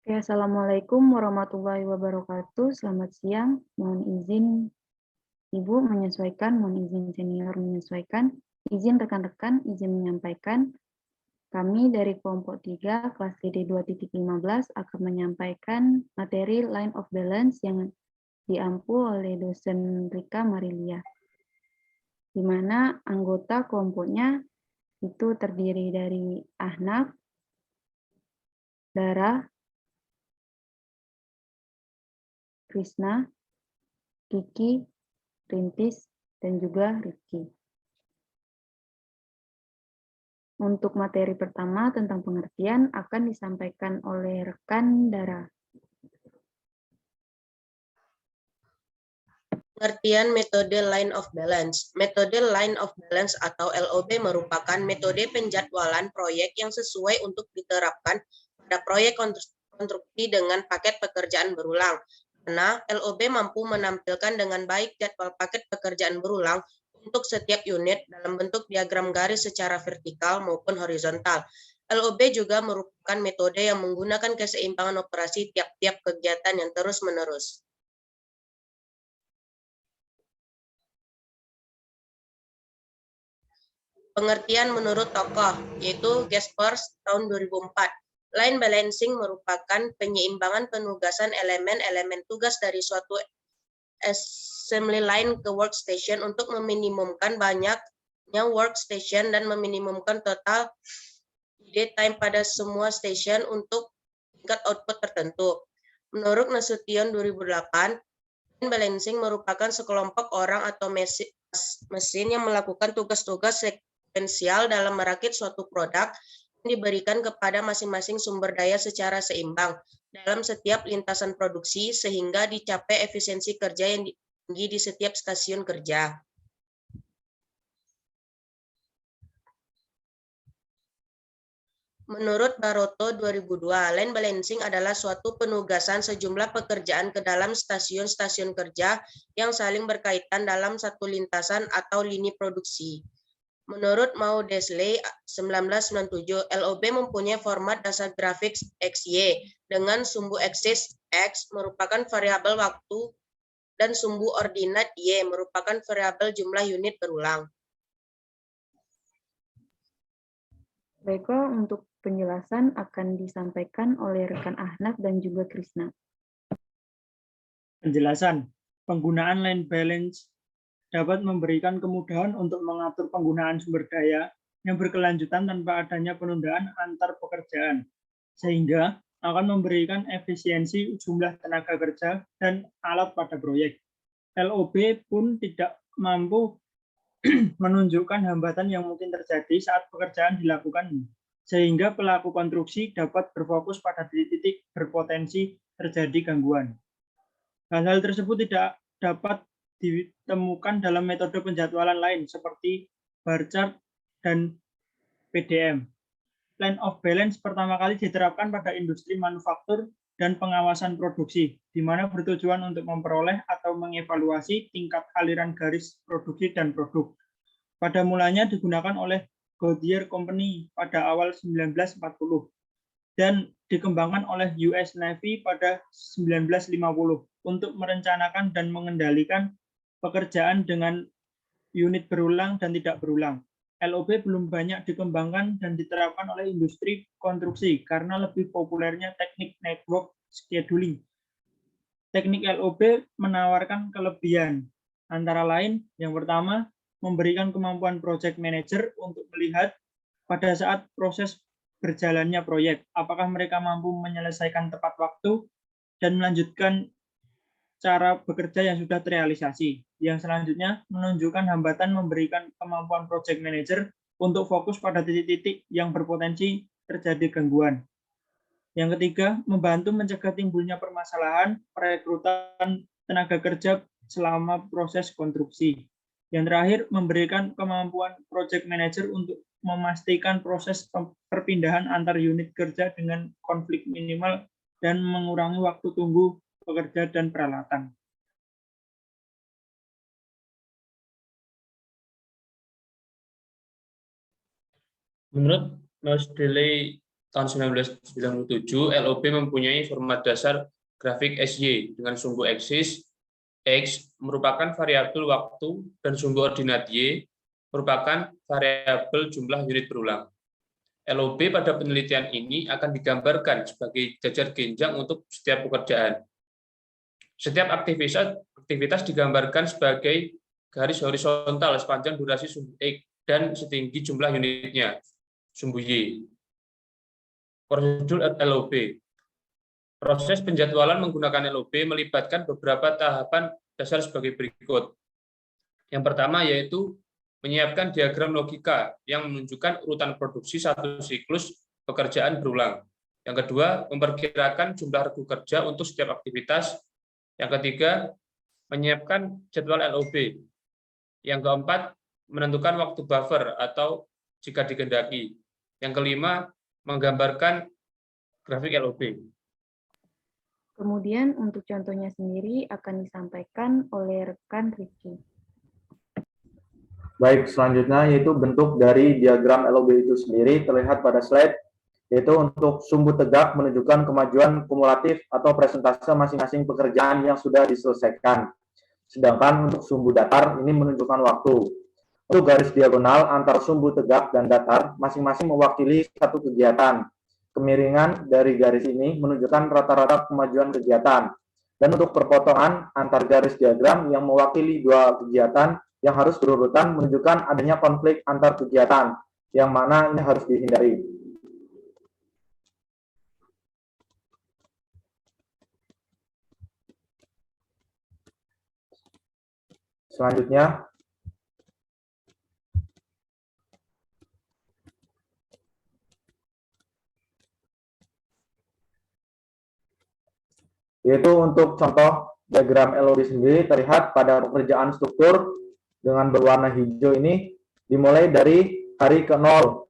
Oke, Assalamualaikum warahmatullahi wabarakatuh. Selamat siang. Mohon izin Ibu menyesuaikan, mohon izin senior menyesuaikan, izin rekan-rekan, izin menyampaikan. Kami dari kelompok 3, kelas TD 2.15 akan menyampaikan materi line of balance yang diampu oleh dosen Rika Marilia, di mana anggota kelompoknya itu terdiri dari Ahnaf, Dara, Krisna, Kiki, Rintis, dan juga Rifki. Untuk materi pertama tentang pengertian akan disampaikan oleh rekan Dara. Pengertian metode line of balance. Metode line of balance atau LOB merupakan metode penjadwalan proyek yang sesuai untuk diterapkan pada proyek konstruksi dengan paket pekerjaan berulang. Karena LOB mampu menampilkan dengan baik jadwal paket pekerjaan berulang untuk setiap unit dalam bentuk diagram garis secara vertikal maupun horizontal. LOB juga merupakan metode yang menggunakan keseimbangan operasi tiap-tiap kegiatan yang terus-menerus. Pengertian menurut tokoh, yaitu Jaspers tahun 2004. Line balancing merupakan penyeimbangan penugasan elemen-elemen tugas dari suatu assembly line ke workstation untuk meminimumkan banyaknya workstation dan meminimumkan total idle time pada semua station untuk tingkat output tertentu. Menurut Nasution 2008, line balancing merupakan sekelompok orang atau mesin yang melakukan tugas-tugas potensial dalam merakit suatu produk yang diberikan kepada masing-masing sumber daya secara seimbang dalam setiap lintasan produksi sehingga dicapai efisiensi kerja yang tinggi di setiap stasiun kerja. Menurut Baroto 2002, line balancing adalah suatu penugasan sejumlah pekerjaan ke dalam stasiun-stasiun kerja yang saling berkaitan dalam satu lintasan atau lini produksi. Menurut Maudesley 1997, LOB mempunyai format dasar grafik XY dengan sumbu aksis X merupakan variabel waktu dan sumbu ordinat Y merupakan variabel jumlah unit berulang. Baiklah, untuk penjelasan akan disampaikan oleh rekan Ahnaf dan juga Krisna. Penjelasan, penggunaan line balance dapat memberikan kemudahan untuk mengatur penggunaan sumber daya yang berkelanjutan tanpa adanya penundaan antar pekerjaan, sehingga akan memberikan efisiensi jumlah tenaga kerja dan alat pada proyek. LOB pun tidak mampu menunjukkan hambatan yang mungkin terjadi saat pekerjaan dilakukan, sehingga pelaku konstruksi dapat berfokus pada titik-titik berpotensi terjadi gangguan. Hal-hal tersebut tidak dapat ditemukan dalam metode penjadwalan lain seperti bar chart dan PDM. Line of balance pertama kali diterapkan pada industri manufaktur dan pengawasan produksi, di mana bertujuan untuk memperoleh atau mengevaluasi tingkat aliran garis produksi dan produk. Pada mulanya digunakan oleh Goodyear Company pada awal 1940 dan dikembangkan oleh US Navy pada 1950 untuk merencanakan dan mengendalikan pekerjaan dengan unit berulang dan tidak berulang. LOB belum banyak dikembangkan dan diterapkan oleh industri konstruksi karena lebih populernya teknik network scheduling. Teknik LOB menawarkan kelebihan, antara lain yang pertama, memberikan kemampuan project manager untuk melihat pada saat proses berjalannya proyek, apakah mereka mampu menyelesaikan tepat waktu dan melanjutkan cara bekerja yang sudah terrealisasi. Yang selanjutnya, menunjukkan hambatan memberikan kemampuan project manager untuk fokus pada titik-titik yang berpotensi terjadi gangguan. Yang ketiga, membantu mencegah timbulnya permasalahan perekrutan tenaga kerja selama proses konstruksi. Yang terakhir, memberikan kemampuan project manager untuk memastikan proses perpindahan antar unit kerja dengan konflik minimal dan mengurangi waktu tunggu pekerja dan peralatan. Menurut Nasution tahun 1997, LOB mempunyai format dasar grafik SY dengan sumbu eksis X merupakan variabel waktu dan sumbu ordinat Y merupakan variabel jumlah unit berulang. LOB pada penelitian ini akan digambarkan sebagai jajar genjang untuk setiap pekerjaan. Setiap aktivitas digambarkan sebagai garis horizontal sepanjang durasi sumbu X dan setinggi jumlah unitnya, sumbu Y. Prosedur LOB. Proses penjadwalan menggunakan LOB melibatkan beberapa tahapan dasar sebagai berikut. Yang pertama yaitu menyiapkan diagram logika yang menunjukkan urutan produksi satu siklus pekerjaan berulang. Yang kedua, memperkirakan jumlah regu kerja untuk setiap aktivitas. Yang ketiga, menyiapkan jadwal LOB. Yang keempat, menentukan waktu buffer atau jika dikehendaki. Yang kelima, menggambarkan grafik LOB. Kemudian untuk contohnya sendiri akan disampaikan oleh rekan Rifki. Baik, selanjutnya yaitu bentuk dari diagram LOB itu sendiri terlihat pada slide, yaitu untuk sumbu tegak menunjukkan kemajuan kumulatif atau persentase masing-masing pekerjaan yang sudah diselesaikan. Sedangkan untuk sumbu datar ini menunjukkan waktu. Untuk garis diagonal antar sumbu tegak dan datar masing-masing mewakili satu kegiatan. Kemiringan dari garis ini menunjukkan rata-rata kemajuan kegiatan. Dan untuk perpotongan antar garis diagram yang mewakili dua kegiatan yang harus berurutan menunjukkan adanya konflik antar kegiatan, yang mana ini harus dihindari. Selanjutnya, yaitu untuk contoh diagram LOB sendiri terlihat pada pekerjaan struktur dengan berwarna hijau ini dimulai dari hari ke-0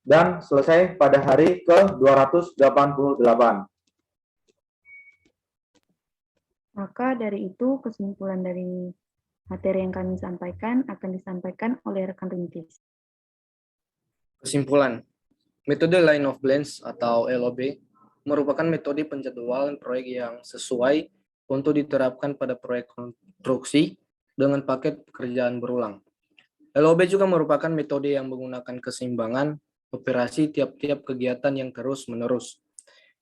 dan selesai pada hari ke-288. Maka dari itu kesimpulan dari materi yang kami sampaikan akan disampaikan oleh rekan Rintis. Kesimpulan, metode line of blends atau LOB merupakan metode penjadwalan proyek yang sesuai untuk diterapkan pada proyek konstruksi dengan paket pekerjaan berulang. LOB juga merupakan metode yang menggunakan keseimbangan operasi tiap-tiap kegiatan yang terus-menerus.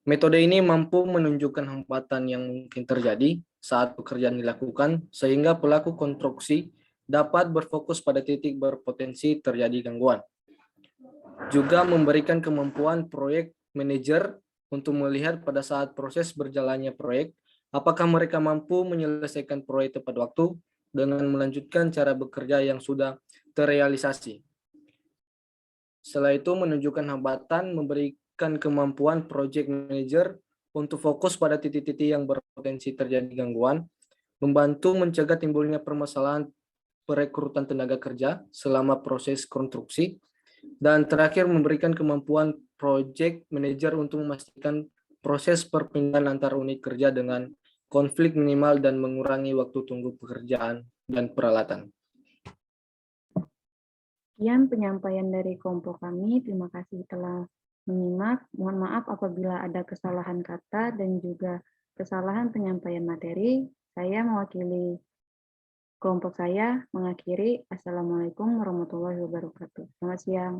Metode ini mampu menunjukkan hambatan yang mungkin terjadi saat pekerjaan dilakukan, sehingga pelaku konstruksi dapat berfokus pada titik berpotensi terjadi gangguan. Juga memberikan kemampuan proyek manajer untuk melihat pada saat proses berjalannya proyek, apakah mereka mampu menyelesaikan proyek tepat waktu dengan melanjutkan cara bekerja yang sudah terrealisasi. Setelah itu menunjukkan hambatan, memberikan kemampuan project manager untuk fokus pada titik-titik yang berpotensi terjadi gangguan, membantu mencegah timbulnya permasalahan perekrutan tenaga kerja selama proses konstruksi, dan terakhir memberikan kemampuan project manager untuk memastikan proses perpindahan antar unit kerja dengan konflik minimal dan mengurangi waktu tunggu pekerjaan dan peralatan. Sekian penyampaian dari kelompok kami. Terima kasih telah menyimak. Mohon maaf apabila ada kesalahan kata dan juga kesalahan penyampaian materi. Saya mewakili kelompok saya mengakhiri. Assalamualaikum warahmatullahi wabarakatuh. Selamat siang.